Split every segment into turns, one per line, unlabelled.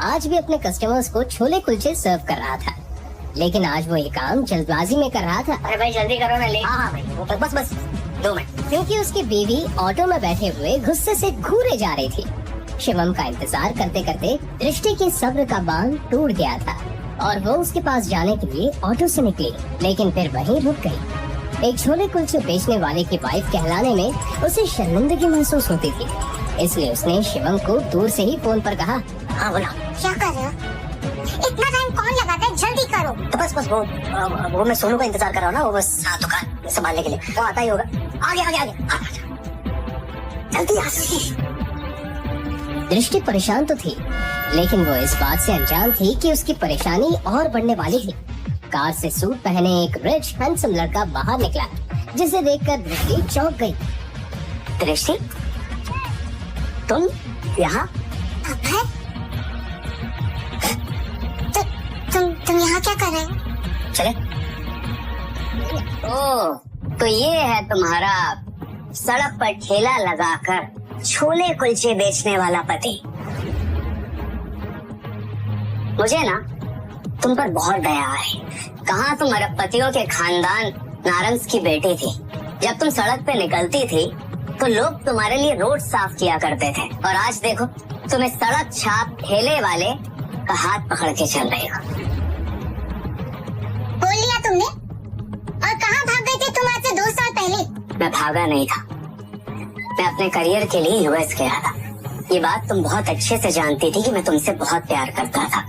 आज भी अपने कस्टमर्स को छोले कुलचे सर्व कर रहा था, लेकिन आज वो ये काम जल्दबाजी में कर रहा था।
अरे भाई जल्दी करो ना, ले। हाँ भाई, बस बस 2 मिनट।
क्योंकि उसकी बीवी ऑटो में बैठे हुए गुस्से से घूरे जा रही थी। शिवम का इंतजार करते करते दृष्टि के सब्र का बांध टूट गया था और वो उसके पास जाने के लिए ऑटो से निकली, लेकिन फिर वहीं रुक गई। एक छोले कुलचे बेचने वाले की वाइफ कहलाने में उसे शर्मिंदगी महसूस होती थी, इसलिए उसने शिवम को दूर से ही फोन पर कहा,
हाँ बोला।
क्या कर रहे हो? इतना टाइम कौन लगाता है, जल्दी करो।
तो बस वो मैं सोनू का इंतजार कर रहा हूँ ना, वो बस दुकान संभालने के लिए, वो आता ही होगा। आगे आगे आगे जल्दी आ।
दृष्टि परेशान तो थी, लेकिन वो इस बात से अनजान थी कि उसकी परेशानी और बढ़ने वाली थी। कार से सूट पहने एक रिच हैंडसम लड़का बाहर निकला, जिसे देखकर दृष्टि चौंक गई।
दृष्टि, तुम यहाँ?
तुम यहाँ क्या कर रहे हो?
चले। ओ, तो ये है तुम्हारा सड़क पर ठेला लगाकर छोले कुलचे बेचने वाला पति। मुझे ना तुम पर बहुत दया है। कहाँ तुम अरबपतियों के खानदान नारंग की बेटी थी। जब तुम सड़क पे निकलती थी तो लोग तुम्हारे लिए रोड साफ किया करते थे, और आज देखो तुम इस सड़क छाप ठेले वाले का हाथ पकड़ के चल रहे हो।
बोल लिया तुमने? और कहाँ भाग गए थे तुम आज से 2 साल पहले?
मैं भागा नहीं था, मैं अपने करियर के लिए यूएस गया था। ये बात तुम बहुत अच्छे से जानती थी कि मैं तुमसे बहुत प्यार करता था।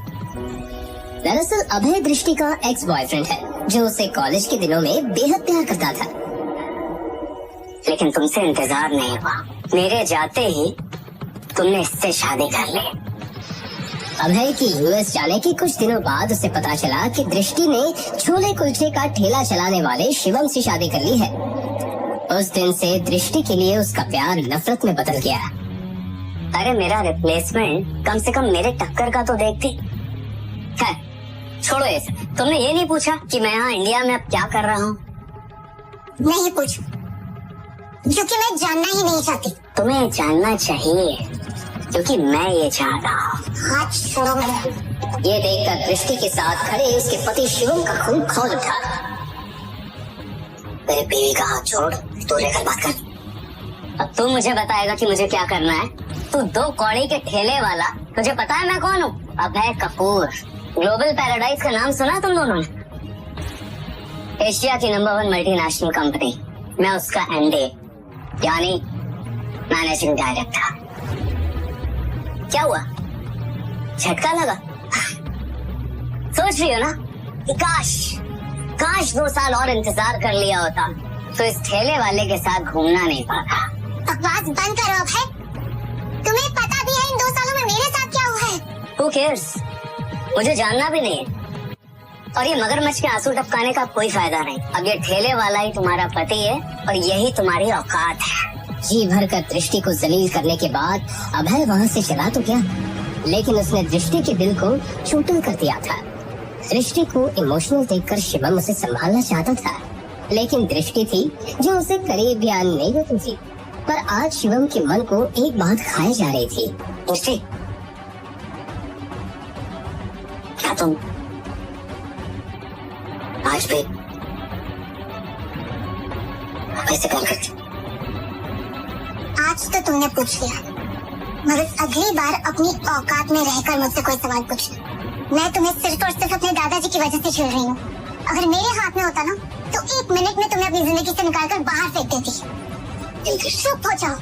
दरअसल अभय दृष्टि का एक्स बॉयफ्रेंड है, जो उसे कॉलेज के दिनों में बेहद प्यार करता था।
लेकिन तुमसे इंतजार नहीं हुआ, मेरे जाते ही तुमने इससे शादी कर ली।
अभय की यूएस जाने के कुछ दिनों बाद उसे पता चला कि दृष्टि ने छोले कुलचे का ठेला चलाने वाले शिवम से शादी कर ली है। उस दिन से दृष्टि के लिए उसका प्यार नफरत में बदल गया।
अरे मेरा रिप्लेसमेंट कम से कम मेरे टक्कर का तो देखती है। छोड़ो ये सब। तुमने ये नहीं पूछा कि मैं यहाँ इंडिया में अब क्या कर रहा हूँ?
नहीं पूछा, क्योंकि मैं जानना ही नहीं चाहती।
तुम्हें जानना चाहिए, क्योंकि मैं ये चाहता हूँ।
हाथ छोड़ो मेरे।
ये देखकर दृष्टि के साथ खड़े उसके पति शिवम का खून खौल उठा।
मेरे बीवी का हाथ छोड़, तू लेकर बात कर। अब तू मुझे बताएगा कि मुझे क्या करना है। तू 2 कौड़ी के ठेले वाला, तुझे पता है मैं कौन हूँ? अभय कपूर। ग्लोबल पैराडाइज का नाम सुना तुम दोनों ने? एशिया की नंबर 1 मल्टीनेशनल कंपनी, मैं उसका एमडी यानी मैनेजिंग डायरेक्टर। क्या हुआ, झटका लगा? सोच रही हो ना कि काश 2 साल और इंतजार कर लिया होता तो इस ठेले वाले के साथ घूमना नहीं पड़ता।
बकवास बंद करो अभय। तुम्हें पता भी है इन 2 सालों में मेरे साथ क्या हुआ है?
Who cares? मुझे जानना भी नहीं है। और ये मगरमच्छ के आंसू टपकाने का कोई फायदा नहीं। अब ये ठेले वाला ही तुम्हारा पति है और यही तुम्हारी औकात है।
जी भरकर दृष्टि को जलील करने के बाद अभय वहाँ से चला तो गया, लेकिन उसने दृष्टि के दिल को चोटिल कर दिया था। दृष्टि को इमोशनल देखकर शिवम उसे संभालना चाहता था, लेकिन दृष्टि थी जो उसे करीब भी आने नहीं देती थी। पर आज शिवम के मन को एक बात खाई जा रही थी।
दृष्टि, क्या तुम आज भी ऐसे प्यार करती?
आज तो तुमने पूछ लिया, मगर अगली बार अपनी औकात में रहकर मुझसे कोई सवाल पूछना। मैं तुम्हें सिर्फ और सिर्फ अपने दादाजी की वजह से छेड़ रही हूँ। अगर मेरे हाथ में होता ना तो 1 मिनट में तुम्हें अपनी जिंदगी से निकालकर बाहर फेंक देती। चुप हो जाओ,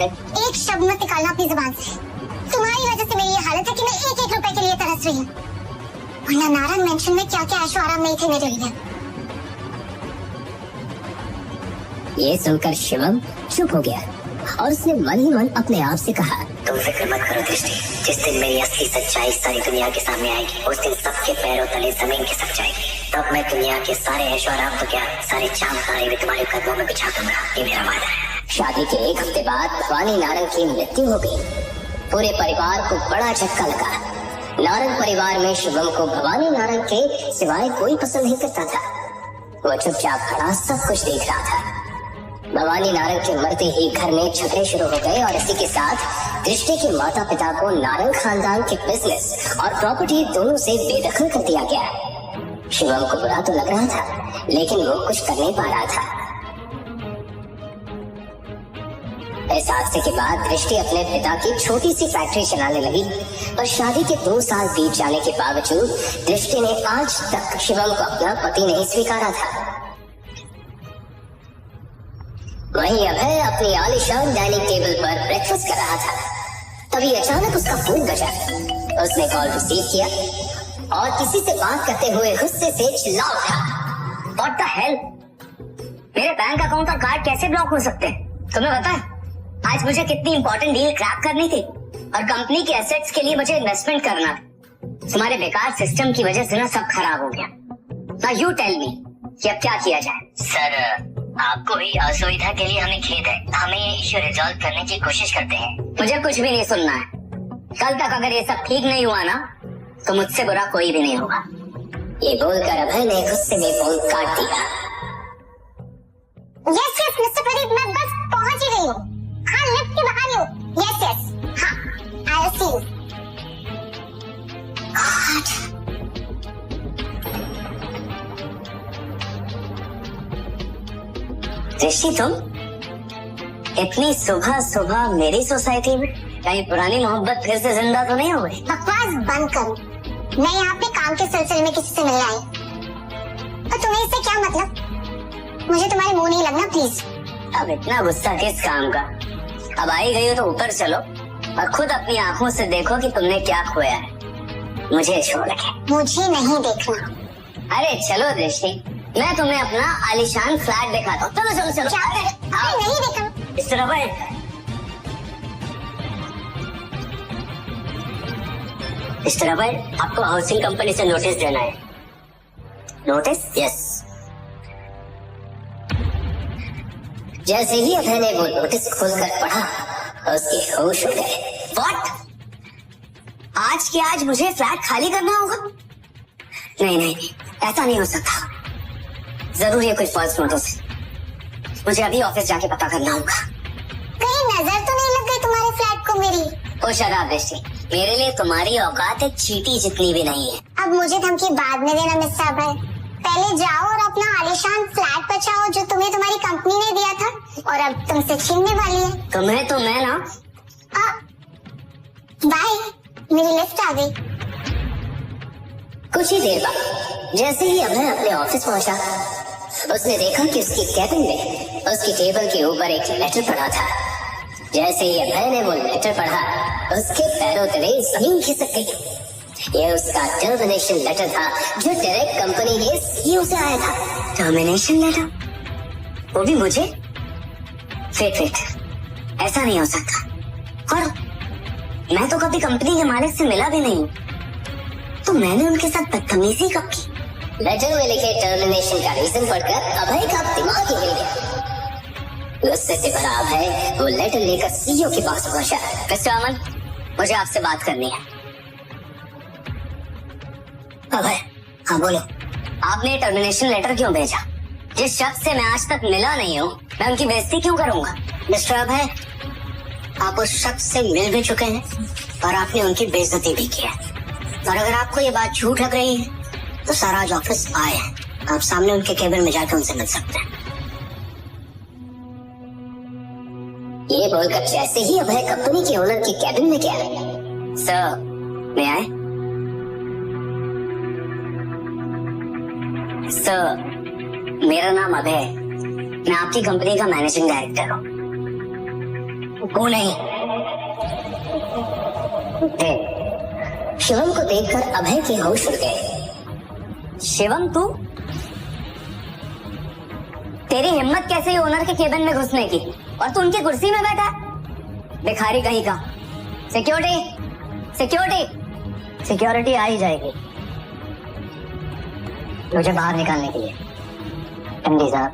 एक शब्द मत निकालना अपनी जुबान से। तुम्हारी वजह से मेरी ये हालत है कि मैं 1-1 रुपए के लिए तरस रही हूँ, वरना नारायण मेंशन में क्या क्या ऐशो आराम नहीं थे मेरे लिए।
ये सुनकर शिवम चुप हो गया और उसने मन ही मन अपने आप से कहा,
तुम फिक्र मत करो दृष्टि, जिस दिन मेरी असली सच्चाई सारी दुनिया के सामने आएगी, उस दिन सबके पैरों तले जमीन खिसक जाएगी। तब मैं दुनिया के सारे ऐशो आराम तो क्या, सारे चाम तारे भी तुम्हारे कदमों में बिछा दूंगा। ये मेरा वादा है।
शादी के 1 हफ्ते बाद भवानी नारंग की मृत्यु हो गई। पूरे परिवार को बड़ा झटका लगा। नारंग परिवार में शिवम को भवानी नारंग के सिवाय कोई पसंद नहीं करता था। वो चुपचाप खड़ा सब कुछ देख रहा था। भवानी नारंग के मरते ही घर में झगड़े शुरू हो गए और इसी के साथ दृष्टि के माता पिता को नारंग खानदान के बिजनेस और प्रॉपर्टी दोनों से बेदखल कर दिया गया। शिवम को बुरा तो लग रहा था, लेकिन वो कुछ कर नहीं पा रहा था। इस हादसे के बाद दृष्टि अपने पिता की छोटी सी फैक्ट्री चलाने लगी, पर शादी के 2 साल बीत जाने के बावजूद दृष्टि ने आज तक शिवम को अपना पति नहीं स्वीकारा था। वहीं अभय अपनी आलीशान डाइनिंग टेबल पर ब्रेकफास्ट कर रहा था। तभी अचानक उसका फोन बजा। उसने कॉल रिसीव किया और किसी से बात करते हुए गुस्से से चिल्ला उठा,
What the hell? मेरे बैंक अकाउंट और कार्ड कैसे ब्लॉक हो सकते हैं? तुम्हें पता है आज मुझे कितनी इंपॉर्टेंट डील क्रैक करनी थी और कंपनी के एसेट्स के लिए मुझे इन्वेस्टमेंट करना था। तुम्हारे बेकार सिस्टम की वजह से ना सब खराब हो गया। Now you tell me कि अब क्या किया जाए?
सर, आपको हुई असुविधा के लिए हमें खेद है। हमें ये इश्यू रिजॉल्व करने की कोशिश करते हैं।
मुझे कुछ भी नहीं सुनना है। कल तक अगर ये सब ठीक नहीं हुआ ना तो मुझसे बुरा कोई भी नहीं होगा।
ये बोलकर अभय ने गुस्से में फोन काट दिया।
यस यस मिस्टर प्रदीप, मैं बस पहुंच ही गई हूँ। हाँ, लिफ्ट के बाहर ही हूँ। यस यस, हाँ, आई विल सी यू।
ऋषि, तुम इतनी सुबह सुबह मेरी सोसाइटी में? कहीं पुरानी मोहब्बत फिर से जिंदा तो नहीं हो गई?
बकवास बंद करो। मैं यहाँ पे काम के सिलसिले में किसी से मिलने आई, तो तुम्हें इससे क्या मतलब? मुझे तुम्हारे मुंह नहीं लगना प्लीज।
अब इतना गुस्सा किस काम का? अब आई गई हो तो ऊपर चलो और खुद अपनी आंखों से देखो कि तुमने क्या खोया है। मुझे छोड़ के
मुझे नहीं देखना।
अरे चलो दृष्टि, मैं तुम्हें अपना आलीशान फ्लैट दिखाता हूँ। चलो चलो चलो।
क्या कर? अरे नहीं देखा।
इस तरह बैठ। इस तरह बैठ। आपको हाउसिंग कंपनी से नोटिस देना है। नोटिस?
यस। जैसे ही अभय ने वो नोटिस खोलकर पढ़ा, उसके होश उड़ गए।
व्हाट? आज के आज मुझे फ्लैट खाली करना होगा? नहीं नहीं, ऐसा नहीं हो सकता। जरूर ये कोई फॉल्स नोटिस है। मुझे अभी ऑफिस जाके पता करना होगा।
कहीं नजर तो नहीं लग गई तुम्हारे फ्लैट को मेरी?
ओ शराब दृष्टि, मेरे लिए तुम्हारी औकात एक चींटी जितनी भी नहीं है।
अब मुझे धमकी बाद में देना मिस्टर अभय। पहले जाओ और अपना आलीशान फ्लैट बचाओ जो तुम्हें तुम्हारी कंपनी ने दिया था और अब तुमसे छीनने वाली है।
तुम्हें तो मैं ना।
बाय, मेरी लिफ्ट आ गई।
कुछ ही देर बाद जैसे ही अभय अपने ऑफिस पहुंचा, उसने देखा कि उसकी कैबिन में उसकी टेबल के ऊपर एक लेटर पड़ा था। जैसे ही अभय ने वो लेटर पढ़ा, उसके पैरों तले जमीन खिसक गई। ये उसका टर्मिनेशन लेटर था जो डायरेक्ट कंपनी के सीईओ से आया था।
Termination letter? वो भी मुझे? वेट, ऐसा नहीं हो सकता। और मैं तो कभी कंपनी के मालिक से मिला भी नहीं, तो मैंने उनके साथ बदतमीजी कब की?
लेटर में लिखे टर्मिनेशन का रीजन पढ़कर अभय का दिमाग ही हिल गया। गुस्से से भरा अभय वो लेटर लेकर सीईओ के पास पहुंचा।
मिस्टर अमन, मुझे आपसे बात करनी है।
अभय, हाँ बोलो।
आपने टर्मिनेशन लेटर क्यों भेजा? जिस शख्स से मैं आज तक मिला नहीं हूँ, मैं उनकी बेइज्जती क्यों करूंगा?
मिस्टर अभय, आप उस शख्स से मिल भी चुके हैं और आपने उनकी बेइज्जती भी की है। और अगर आपको ये बात झूठ लग रही है तो सर आज ऑफिस आए हैं। आप सामने उनके केबिन में जाकर उनसे मिल सकते हैं। ये बोलकर जैसे ही अभय कंपनी के ओनर के केबिन में गया,
सर, मैं आए? सर, मेरा नाम अभय है। मैं आपकी कंपनी का मैनेजिंग डायरेक्टर हूँ।
वो नहीं। शिवम को देखकर अभय के होश उड़ गए।
शिवम, तू? तेरी हिम्मत कैसे हुई ओनर के केबिन में घुसने की? और तू उनकी कुर्सी में बैठा है? भिखारी कहीं का। सिक्योरिटी आ ही जाएगी मुझे बाहर निकालने के लिए। एमडी साहब।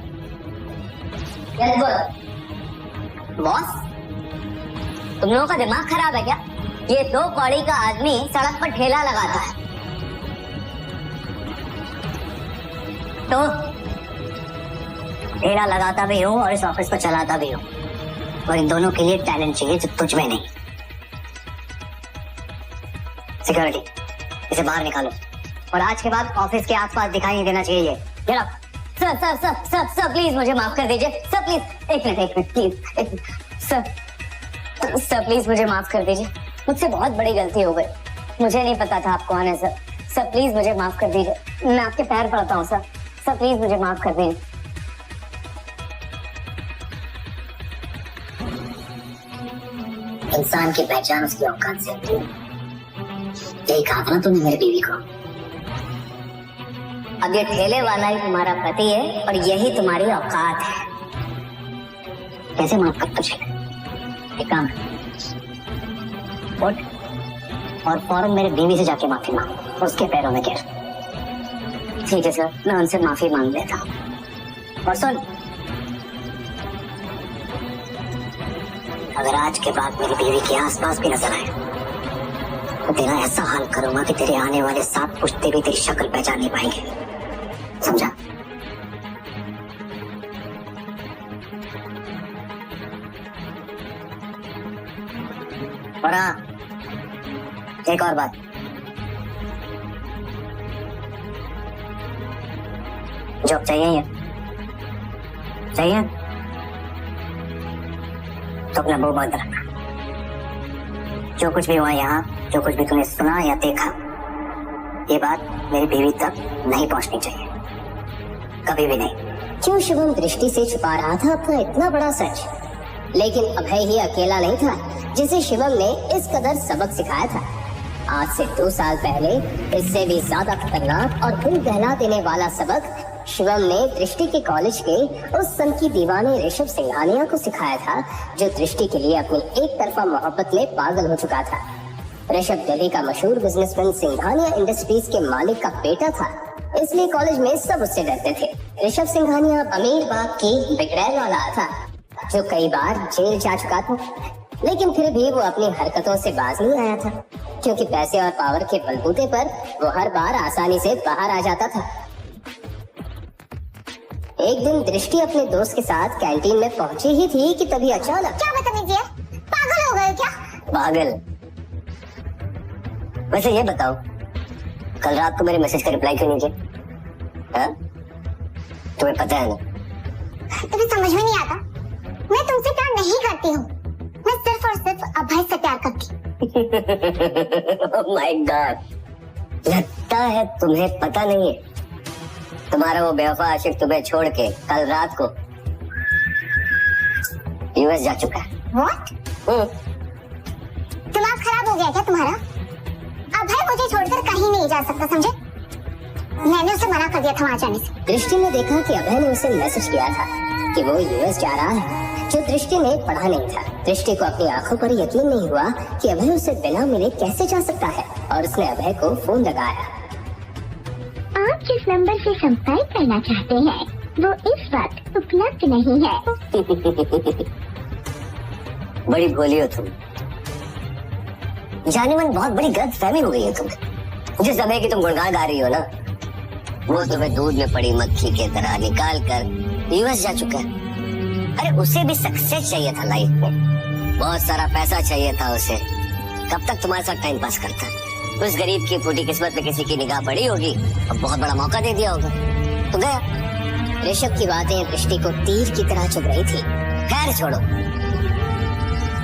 बॉस, तुम लोगों का दिमाग खराब है क्या? ये 2 कौड़ी का आदमी सड़क पर ठेला लगाता है ठेला लगाता भी हूँ और इस ऑफिस को चलाता भी हूँ, और इन दोनों के लिए टैलेंट चाहिए जो तुझ में नहीं। सिक्योरिटी, इसे बाहर निकालो और आज के बाद ऑफिस के आसपास दिखाई नहीं देना चाहिए। Get out. Sir sir sir sir sir please मुझे माफ कर दीजिए। सर प्लीज एक मिनट प्लीज। सर प्लीज मुझे माफ कर दीजिए, मुझसे बहुत बड़ी गलती हो गई, मुझे नहीं पता था आप कौन है सर। सर प्लीज मुझे माफ कर दीजिए, मैं आपके पैर पड़ता हूँ सर। सर प्लीज मुझे माफ कर दीजिए।
इंसान की पहचान उसकी औकात से होती है। यही कहा था ना तुमने मेरी बीवी को।
अब ये ठेले वाला ही तुम्हारा पति है और यही तुम्हारी औकात है। कैसे माफ कर तुझे? एक काम उठ और फौरन मेरे बीवी से जाके माफी मांग, उसके पैरों में गिर। ठीक है सर, मैं उनसे माफी मांग लेता हूँ। और सुन, अगर आज के बाद मेरी बीवी के आसपास भी नजर आए तो तेरा ऐसा हाल करूंगा कि तेरे आने वाले 7 पुश्ते भी तेरी शक्ल पहचान नहीं पाएंगे, समझा? और हाँ, एक और बात, जॉब चाहिए तो अपना मुंह बंद रखना। जो कुछ भी हुआ यहाँ, जो कुछ भी तूने सुना या देखा, ये बात मेरी बीवी तक नहीं पहुंचनी चाहिए, कभी भी नहीं।
क्यों शिवम दृष्टि से छुपा रहा था अपना इतना बड़ा सच? लेकिन अभय ही अकेला नहीं था जिसे शिवम ने इस कदर सबक सिखाया था। आज से 2 साल पहले इससे भी ज्यादा खतरनाक और दिल दहला देने वाला सबक शिवम ने दृष्टि के कॉलेज के उस सन की दीवाने ऋषभ सिंघानिया को सिखाया था, जो दृष्टि के लिए अपनी एक तरफा मोहब्बत में पागल हो चुका था। ऋषभ दिल्ली का मशहूर बिजनेसमैन सिंघानिया इंडस्ट्रीज के मालिक का बेटा था, इसलिए कॉलेज में सब उससे डरते थे। ऋषभ सिंघानिया अमीर बाप की बिगड़ैल वाला था जो कई बार जेल जा चुका था, लेकिन फिर भी वो अपनी हरकतों से बाज नहीं आया था, क्योंकि पैसे और पावर के बलबूते पर वो हर बार आसानी से बाहर आ जाता था। एक दिन दृष्टि अपने दोस्त के साथ कैंटीन में पहुंची ही थी कि तभी अचानक।
क्या बदतमीजी है? पागल हो गए क्या?
पागल? वैसे ये बताओ, कल रात को मेरे मैसेज का रिप्लाई क्यों नहीं किया? हाँ? तुम्हें पता है ना?
तुम्हें समझ में नहीं आता, मैं तुमसे प्यार नहीं करती हूँ, मैं सिर्फ और सिर्फ अभय से प्यार करती हूँ।
Oh my God! लगता है तुम्हें पता नहीं है, तुम्हारा वो बेवफा आशिक तुम्हें छोड़ के कल रात को यूएस जा चुका है।
What? दिमाग खराब हो गया क्या तुम्हारा? अभय मुझे छोड़कर कहीं नहीं जा सकता, समझे? मैंने उसे मना कर दिया था वहाँ जाने से।
दृष्टि ने देखा कि अभय ने उसे मैसेज किया था कि वो यूएस जा रहा है, जो दृष्टि ने पढ़ा नहीं था। दृष्टि को अपनी आंखों पर यकीन नहीं हुआ कि अभय उसे बिना मिले कैसे जा सकता है, और उसने अभय को फोन लगाया।
आप जिस नंबर से संपर्क करना चाहते हैं वो इस वक्त उपलब्ध नहीं है।
बड़ी भोली हो तुम, जाने मन बहुत बड़ी गलतफहमी हो गई है तुम्हें। जिस अभय की तुम गुणगान गा रही हो ना, वो तुम्हें दूध में पड़ी मक्खी के तरह निकाल कर यूएस जा चुका है। अरे उसे भी सक्सेस चाहिए था लाइफ में, बहुत सारा पैसा चाहिए था उसे। कब तक तुम्हारे साथ टाइम पास करता? उस गरीब की फूटी किस्मत में किसी की निगाह पड़ी होगी और बहुत बड़ा मौका दे दिया होगा तो गया।
ऋषभ की बातें दृष्टि को तीर की तरह चुभ रही थी।
खैर छोड़ो,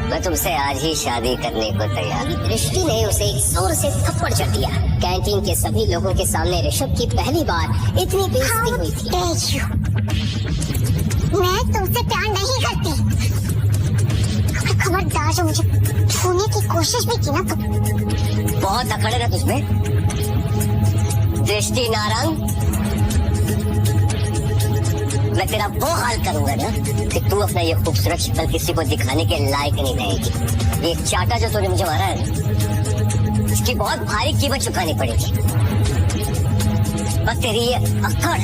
मैं तुमसे आज ही शादी करने को तैयार।
दृष्टि ने उसे एक जोर से थप्पड़ जड़ दिया। कैंटीन के सभी लोगों के सामने ऋषभ की पहली बार इतनी बेइज्जती हुई थी।
मैं तुमसे प्यार नहीं करती। अगर खबरदार जो मुझे छूने की कोशिश भी की ना तो
बहुत अकड़ है तुझमें, दृष्टि नारंग। मैं तेरा वो हाल करूंगा ना कि तू अपना ये खूबसूरत शक्ल किसी को दिखाने के लायक नहीं रहेगी। ये चाटा जो तूने मुझे मारा है ना, इसकी बहुत भारी कीमत चुकानी पड़ेगी। बस तेरी ये अकड़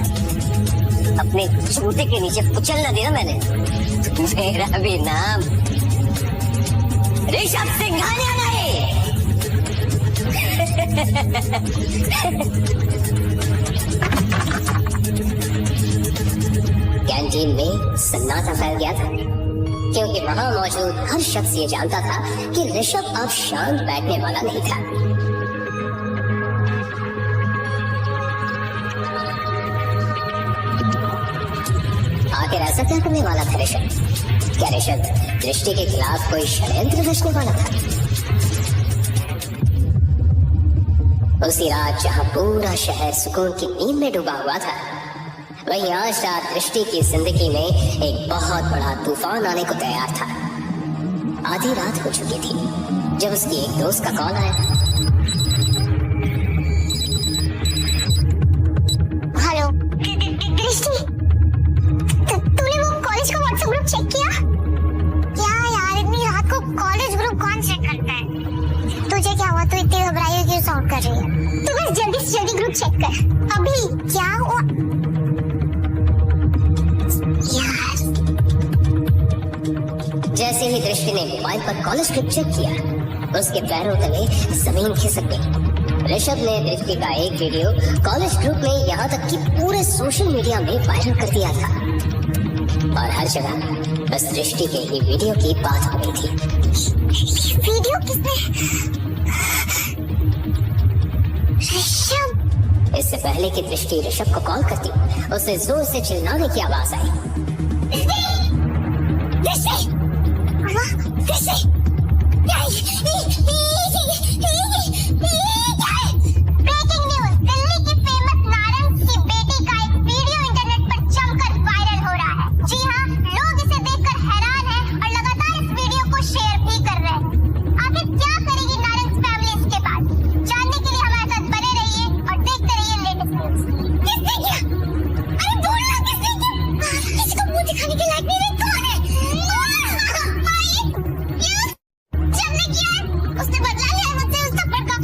अपने जूते के नीचे कुचल ना देना मैंने, मेरा भी नाम ऋषभ सिंघानिया नहीं।
कैंटीन में सन्नाटा फैल गया था, क्योंकि वहां मौजूद हर शख्स ये जानता था कि ऋषभ अब शांत बैठने वाला नहीं था। आखिर ऐसा क्या करने वाला था ऋषभ? क्या ऋषभ दृष्टि के खिलाफ कोई षड्यंत्र रचने वाला था? उसी रात जहां पूरा शहर सुकून की नींद में डूबा हुआ था, वहीं आज रात दृष्टि की जिंदगी में एक बहुत बड़ा तूफान आने को तैयार था। आधी रात हो चुकी थी जब उसकी एक दोस्त का कॉल आया।
हेलो दृष्टि, तूने वो कॉलेज का व्हाट्सएप ग्रुप चेक किया? क्या यार, इतनी रात को कॉलेज ग्रुप कौन चेक करता है? तुझे क्या हुआ? तू इतनी घबराई हुई क्यों साउंड कर रही है? तू बस जल्दी से जल्दी ग्रुप चेक कर। अभी क्या हुआ यार?
जैसे ही दृष्टि ने मोबाइल पर कॉलेज ग्रुप चेक किया, उसके पैरों तले जमीन खिसक गई। ऋषभ ने दृष्टि का एक वीडियो कॉलेज ग्रुप में यहाँ तक कि पूरे सोशल मीडिया में वायरल कर दिया था, और हर जगह बस दृष्टि के ही वीडियो की बात हो रही थी।
वीडियो किसने? ऋषभ।
इससे पहले कि दृष्टि ऋषभ को कॉल करती, उसे जोर से चिल्लाने की आवाज आई।
ब्रेकिंग न्यूज, दिल्ली की फेमस नारंग की बेटी का एक वीडियो इंटरनेट पर जमकर वायरल हो रहा है। जी हाँ, लोग इसे देखकर हैरान हैं और लगातार इस वीडियो को शेयर भी कर रहे हैं। आखिर क्या करेगी नारंग फैमिली इसके बाद? जानने के लिए हमारे साथ बने रहिए और देखते रहिए लेटेस्ट न्यूज। किसने किया? अरे बोलना, किसने किया? किसी को मुंह दिखाने के लायक नहीं रहे। कौन है? जब ने किया है, उसने बदला लिया है मुझसे उस थप्पड़ का।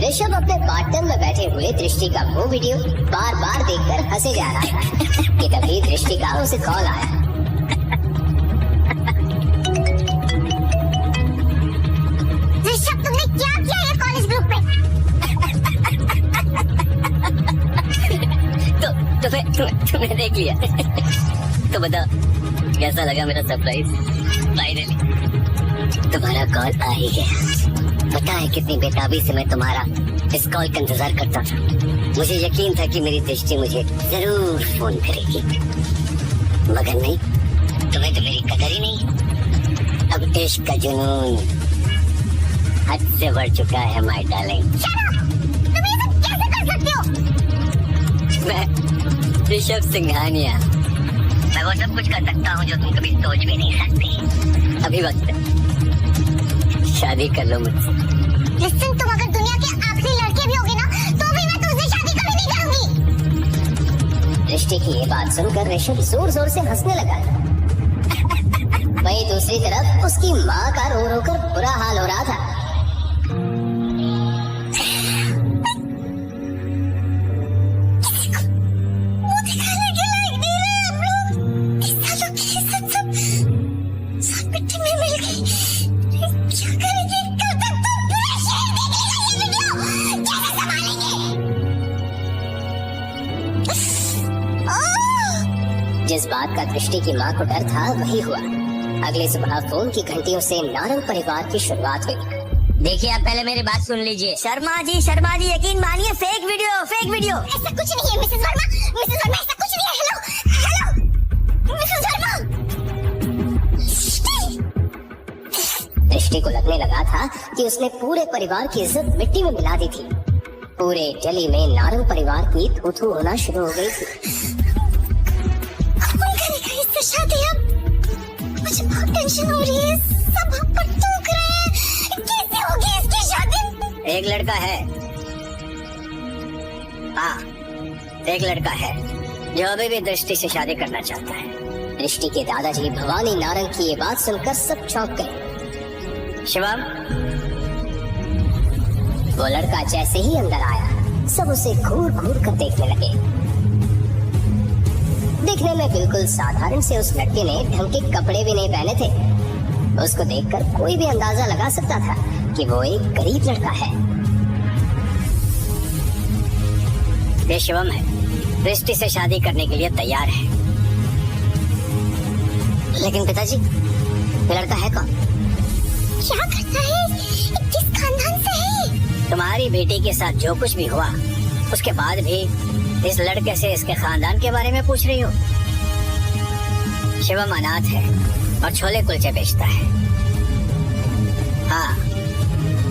ऋषभ अपने पार्टनर में बैठे हुए दृष्टि का वो वीडियो बार बार देखकर हंसे जा रहा था कि तभी दृष्टि का उसे कॉल आया।
ऋषभ, तुमने क्या किया ये कॉलेज ग्रुप पे?
तुम्हें देख लिया। तो बताओ कैसा लगा मेरा सरप्राइज? फाइनली तुम्हारा कॉल आ ही गया। पता है कितनी बेताबी से मैं तुम्हारा इस कॉल का इंतजार करता था। मुझे यकीन था कि मेरी दृष्टि मुझे जरूर फोन करेगी, मगर नहीं, तुम्हें तो मेरी कदर ही नहीं। अब इश्क का जुनून हद से बढ़ चुका है माय डार्लिंग।
तुम ये सब कैसे कर सकते हो?
मैं ऋषभ सिंघानिया, मैं वो सब कुछ कर सकता हूँ जो तुम कभी सोच भी नहीं सकती। अभी वक्त है, शादी कर लो मुझसे।
लिसन, तुम अगर दुनिया के आखिरी लड़के भी होगे ना, तो भी मैं तुमसे शादी कभी नहीं करूंगी।
दृष्टि की ये बात सुनकर ऋषभ जोर जोर से हंसने लगा। वहीं दूसरी तरफ उसकी माँ का रो रो कर बुरा हाल हो रहा था। जिस बात का दृष्टि की माँ को डर था वही हुआ। अगली सुबह फोन की घंटियों से नारंग परिवार की शुरुआत हुई।
देखिए, आप पहले मेरी बात सुन लीजिए। शर्मा जी, यकीन मानिए, फेक वीडियो।
ऐसा कुछ नहीं है मिसेस वर्मा, ऐसा कुछ नहीं है। Hello Mrs Verma.
दृष्टि को लगने लगा था कि उसने पूरे परिवार की इज्जत मिट्टी में मिला दी थी। पूरे गली में नारंग परिवार की थू-थू होना शुरू हो गई थी।
शादी, अब मुझे बहुत टेंशन हो रही है। सब हम पर थूक रहे हैं। कैसे होगी इसकी शादी?
एक लड़का है, हाँ, एक लड़का है जो अभी भी दृष्टि से शादी करना चाहता है।
दृष्टि के दादाजी भवानी नारंग की ये बात सुनकर सब चौंक गए।
शिवम,
वो लड़का जैसे ही अंदर आया, सब उसे घूर घूर कर देखने लगे। दिखने में बिल्कुल साधारण से उस लड़के ने ढंग के कपड़े भी नहीं पहने थे। उसको देखकर कोई भी अंदाजा लगा सकता था कि वो एक गरीब लड़का है।
ये शिवम है, दृष्टि से शादी करने के लिए तैयार है। लेकिन पिताजी, ये लड़का है कौन?
क्या करता है? किस खानदान से है?
तुम्हारी बेटी के साथ जो कुछ भी हुआ, उसके बाद भी इस लड़के से इसके खानदान के बारे में पूछ रही हो? शिवम अनाथ है और छोले कुलचे बेचता है। हाँ,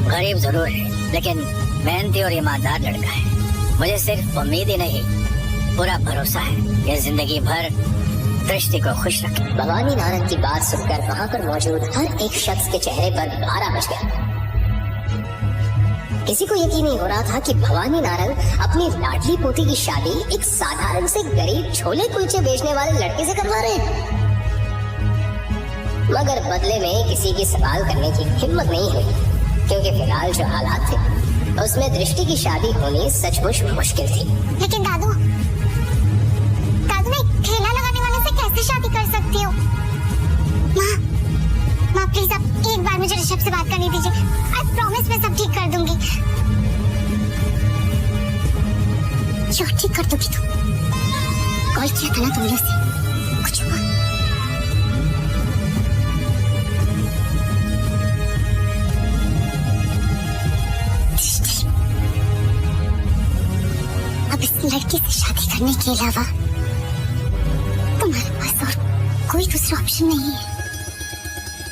गरीब जरूर है, लेकिन मेहनती और ईमानदार लड़का है। मुझे सिर्फ उम्मीद ही नहीं, पूरा भरोसा है कि जिंदगी भर दृष्टि को खुश रखे।
भवानी नारंग की बात सुनकर वहाँ पर मौजूद हर एक शख्स के चेहरे पर भारा बच गया। किसी को यकीन नहीं हो रहा था कि भवानी नारंग अपनी लाडली पोती की शादी एक साधारण से गरीब छोले कुलचे बेचने वाले लड़के से करवा रहे हैं। मगर बदले में किसी की सवाल करने की हिम्मत नहीं हुई, क्योंकि फिलहाल जो हालात थे उसमें दृष्टि की शादी होनी सचमुच मुश्किल थी।
लेकिन दादू मैं ठेला लगाने वाले से कैसे शादी कर सकती हूँ? माँ प्लीज आप एक बार मुझे ऋषभ से बात करने दीजिए। आई प्रॉमिस मैं सब ठीक कर दूंगी। जो ठीक कर दूंगी तुम। कॉल किया था ना तुमने उसे? कुछ हुआ? अब इस लड़की से शादी करने के अलावा तुम्हारे पास और कोई दूसरा ऑप्शन नहीं है।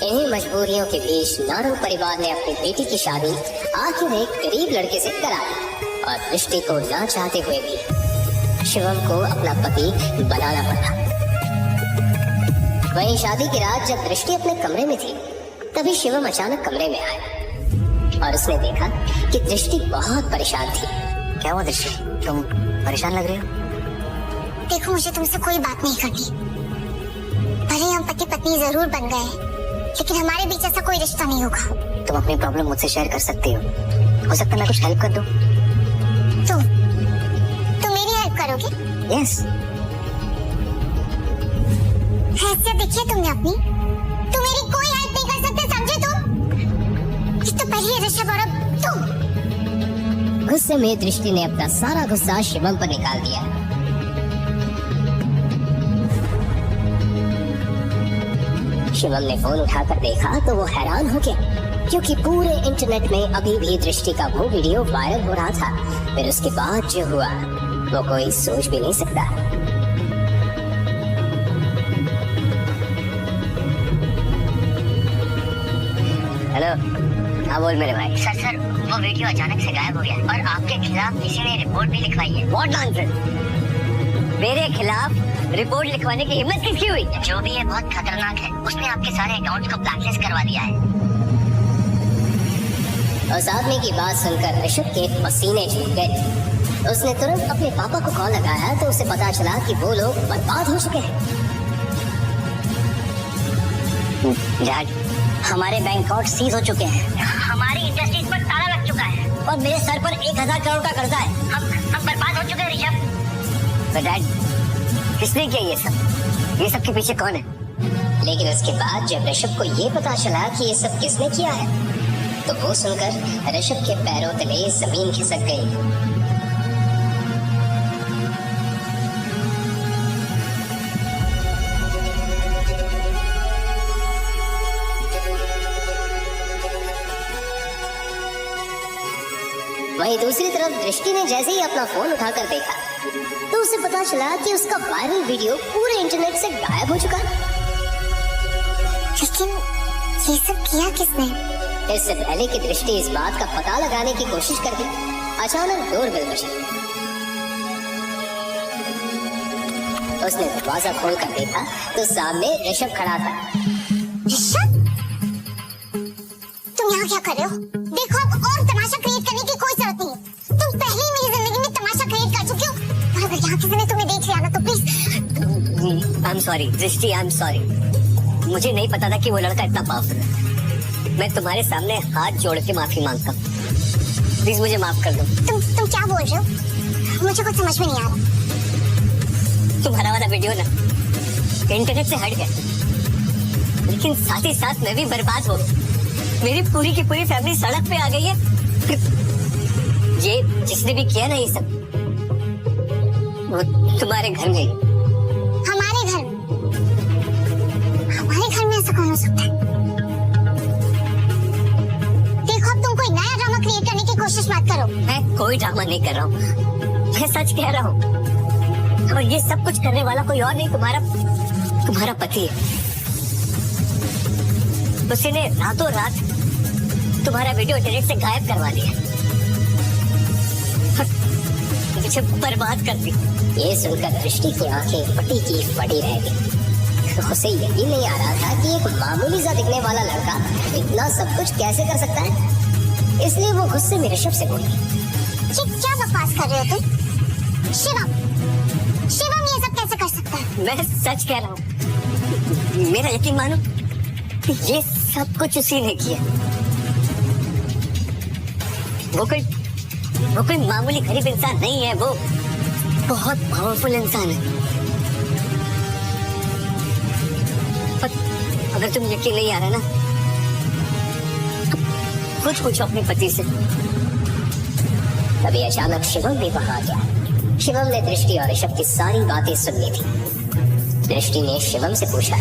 इन्हीं मजबूरियों के बीच नारंग परिवार ने अपनी बेटी की शादी आखिर एक गरीब लड़के से करा दी और दृष्टि को ना चाहते हुए भी शिवम को अपना पति बनाना पड़ा। वहीं शादी की रात जब दृष्टि अपने कमरे में थी, तभी शिवम अचानक कमरे में आया और उसने देखा कि दृष्टि बहुत परेशान थी।
क्या हुआ दृष्टि, तुम परेशान लग रही हो?
देखो, मुझे तुमसे कोई बात नहीं करनी। भले हम पति पत्नी जरूर बन गए, लेकिन हमारे बीच ऐसा कोई रिश्ता नहीं होगा।
तुम अपनी प्रॉब्लम मुझसे शेयर कर सकती हो सकता है मैं कुछ हेल्प कर दूं।
तुम मेरी हेल्प करोगे?
यस।
हैसियत देखिए तुमने अपनी। तुम मेरी कोई हेल्प नहीं कर सकते, समझे तुम? एक तो पहले ऋषभ और अब तुम।
गुस्से में दृष्टि ने अपना सारा गुस्सा शिवम पर निकाल दिया। शिवम ने फोन उठाकर देखा तो वो हैरान हो गया, क्योंकि पूरे इंटरनेट में अभी भी दृष्टि का वो वीडियो वायरल हो रहा था। फिर उसके बाद जो हुआ वो कोई सोच भी नहीं सकता।
हेलो, हाँ बोल मेरे भाई।
सर वो वीडियो अचानक से गायब हो गया और आपके खिलाफ किसी ने रिपोर्ट भी लिखवाई है।
What nonsense? मेरे खिलाफ रिपोर्ट लिखवाने की हिम्मत किसकी हुई?
जो भी है बहुत खतरनाक है। उसने आपके सारे अकाउंट्स को ब्लैकलिस्ट करवा दिया है।
उस आदमी की बात सुनकर ऋषभ के पसीने छूट गए। उसने तुरंत अपने पापा को कॉल लगाया तो उसे पता चला कि वो लोग बर्बाद हो चुके हैं।
डैड, हमारे बैंक अकाउंट सीज हो चुके हैं।
हमारी इंडस्ट्रीज पर ताला लग चुका है
और मेरे सर पर 1000 करोड़ का कर्जा है।
हम बर्बाद हो चुके हैं ऋषभ।
तो डैड, किसने किया ये सब? ये सब के पीछे कौन है?
लेकिन उसके बाद जब ऋषभ को ये पता चला कि ये सब किसने किया है, तो वो सुनकर ऋषभ के पैरों तले जमीन खिसक गई। वहीं दूसरी तरफ दृष्टि ने जैसे ही अपना फोन उठाकर देखा तो उसे पता चला कि उसका वायरल वीडियो पूरे इंटरनेट से गायब हो चुका।
लेकिन ये सब किया किसने?
इससे पहले कि दृष्टि इस बात का पता लगाने की कोशिश करती, अचानक डोरबेल बजी। उसने दरवाजा खोलकर देखा तो सामने ऋषभ खड़ा था।
ऋषभ, तुम यहाँ क्या कर रहे हो? देखो, अब और तमाशा क्रिएट करने की कोई जरूरत नहीं है। तुम पहले ही मेरी जिंदगी में तमाशा क्रिएट कर चुके हो, और अगर यहाँ किसी ने तुम्हें देख लिया ना तो प्लीज।
आई एम सॉरी दृष्टि, आई एम सॉरी। मुझे नहीं पता था कि वो लड़का इतना पावरफुल है। मैं तुम्हारे सामने हाथ जोड़ के माफी मांगता हूँ। प्लीज मुझे माफ कर दो।
तुम क्या बोल रहे हो? मुझे कुछ समझ में नहीं आ रहा।
तुम्हारा वाला वीडियो ना इंटरनेट से हट गया, लेकिन साथ ही साथ मैं भी बर्बाद हो गई। मेरी पूरी की पूरी फैमिली सड़क पे आ गई है। ये जिसने भी किया ना ये सब, वो तुम्हारे घर में।
हमारे घर? ऐसा कौन हो सकता है? देखो अब तुम कोई नया ड्रामा क्रिएट करने की कोशिश मत करो।
मैं कोई ड्रामा नहीं कर रहा हूँ, मैं सच कह रहा हूँ। और ये सब कुछ करने वाला कोई और नहीं, तुम्हारा पति है। उसने रातों रात तुम्हारा वीडियो इंटरनेट से गायब करवा दिया, मुझे बर्बाद कर दी।
ये सुनकर दृष्टि की आंखें फटी की फटी रह गई। उसे यकीन नहीं आ रहा था कि एक मामूली सा दिखने वाला लड़का इतना सब कुछ कैसे कर सकता है। इसलिए वो गुस्से में ऋषभ से बोली,
क्या बकवास कर रहे हो तुम? शिवम ये सब कैसे कर सकता है?
मैं सच कह रहा हूँ, मेरा यकीन मानो, ये सब कुछ उसी ने किया। वो कोई मामूली गरीब इंसान नहीं है, वो बहुत पावरफुल इंसान है। पर अगर तुम यकीन नहीं आ रहा ना, तो खुद पूछो अपने पति से।
तभी अचानक शिवम भी वहां आ गया। शिवम ने दृष्टि और ऋषभ की सारी बातें सुन ली थी। दृष्टि ने शिवम से पूछा,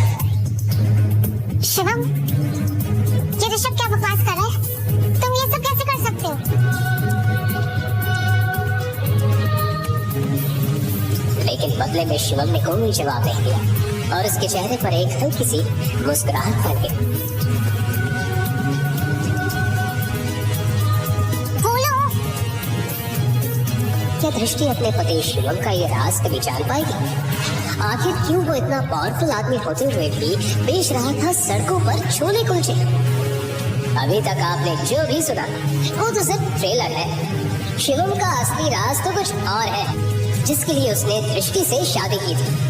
शिवम, ये ऋषभ क्या बकवास कर रहा है? तुम ये सब कैसे कर सकते हो?
लेकिन बदले में शिवम ने कोई जवाब नहीं दिया और उसके चेहरे पर एक हल्की सी मुस्कुराहट फैल गई।
बोलो,
क्या दृष्टि अपने पति शिवम का ये राज कभी जान पाएगी? आखिर क्यों वो इतना पावरफुल आदमी होते हुए भी बेच रहा था सड़कों पर छोले कुलचे? अभी तक आपने जो भी सुना वो तो सिर्फ ट्रेलर है। शिवम का असली राज तो कुछ और है, जिसके लिए उसने दृष्टि से शादी की थी।